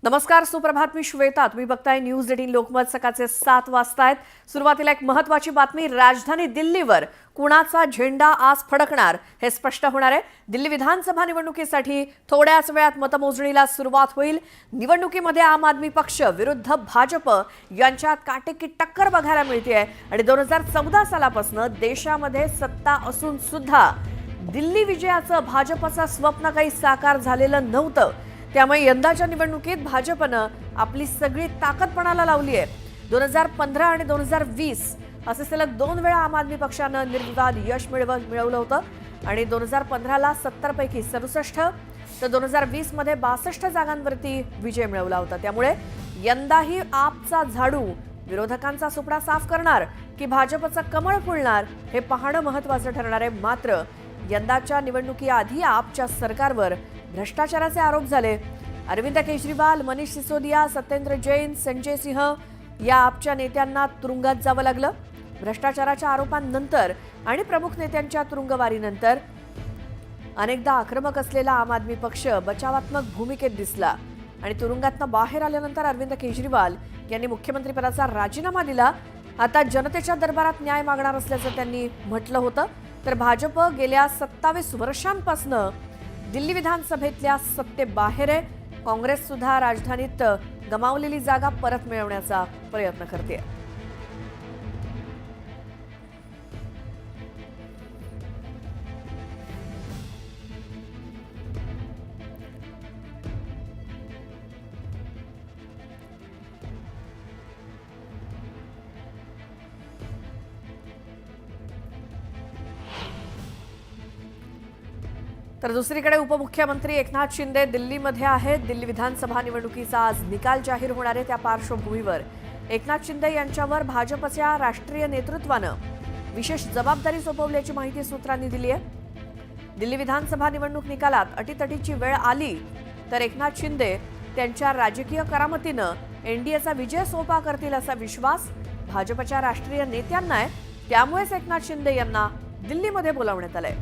नमस्कार, सुप्रभात. मी श्वेता. तुम्ही बघताय न्यूज 18 लोकमत. सकाळचे 7 वाजतायत. सुरुवातीला एक महत्त्वाची बातमी. राजधानी दिल्लीवर कुणाचा झेंडा आज फडकणार हे स्पष्ट होणार आहे. दिल्ली विधानसभा निवडणुकीसाठी थोड्याच वेळात मतमोजणीला सुरुवात होईल. निवडणुकीमध्ये आम आदमी पक्ष विरुद्ध भाजप यांच्यात काटेकी टक्कर बघायला मिळते आणि 2014 सालापासून देशामध्ये सत्ता असून सुद्धा दिल्ली विजयाचं भाजपचं स्वप्न काही साकार झालेलं नव्हतं. त्यामुळे यंदाच्या निवडणुकीत भाजपनं आपली सगळी ताकद पणाला लावली आहे. 2015 आणि 2020 असे सलग 2 वेळा आम आदमी पक्षानं निर्विवाद यश मिळवलं होतं आणि 2015ला 70 पैकी 67 तर 2020 मध्ये 62 जागांवरती विजय मिळवला होता. त्यामुळे यंदाही आपचा झाडू विरोधकांचा सुपडा साफ करणार की भाजपचं कमळ फुलणार हे पाहणं महत्त्वाचं ठरणार आहे. मात्र यंदाच्या निवडणुकीआधी आपच्या सरकारवर भ्रष्टाचाराचे आरोप झाले. अरविंद केजरीवाल, मनीष सिसोदिया, सत्येंद्र जैन, संजय सिंह या आपच्या नेत्यांना तुरुंगात जावं लागलं. भ्रष्टाचाराच्या आरोपांनंतर आणि प्रमुख नेत्यांच्या तुरुंगवारीनंतर अनेकदा आक्रमक असलेला आम आदमी पक्ष बचावात्मक भूमिकेत दिसला आणि तुरुंगातनं बाहेर आल्यानंतर अरविंद केजरीवाल यांनी मुख्यमंत्रीपदाचा राजीनामा दिला. आता जनतेच्या दरबारात न्याय मागणार असल्याचं त्यांनी म्हटलं होतं. तर भाजप गेल्या 27 वर्षांपासून दिल्ली विधानसभेतल्या सत्तेबाहेर आहे. काँग्रेस सुद्धा राजधानीत गमावलेली जागा परत मिळवण्याचा प्रयत्न करते. तर दुसरीकडे उपमुख्यमंत्री एकनाथ शिंदे दिल्लीमध्ये आहेत. दिल्ली विधानसभा निवडणुकीचा आज निकाल जाहीर होणार आहे. त्या पार्श्वभूमीवर एकनाथ शिंदे यांच्यावर भाजपच्या राष्ट्रीय नेतृत्वानं विशेष जबाबदारी सोपवल्याची माहिती सूत्रांनी दिली आहे. दिल्ली विधानसभा निवडणूक निकालात अटीतटीची वेळ आली तर एकनाथ शिंदे त्यांच्या राजकीय करामतीनं एनडीएचा विजय सोपा करतील असा विश्वास भाजपच्या राष्ट्रीय नेत्यांना आहे. त्यामुळेच एकनाथ शिंदे यांना दिल्लीमध्ये बोलावण्यात आलंय.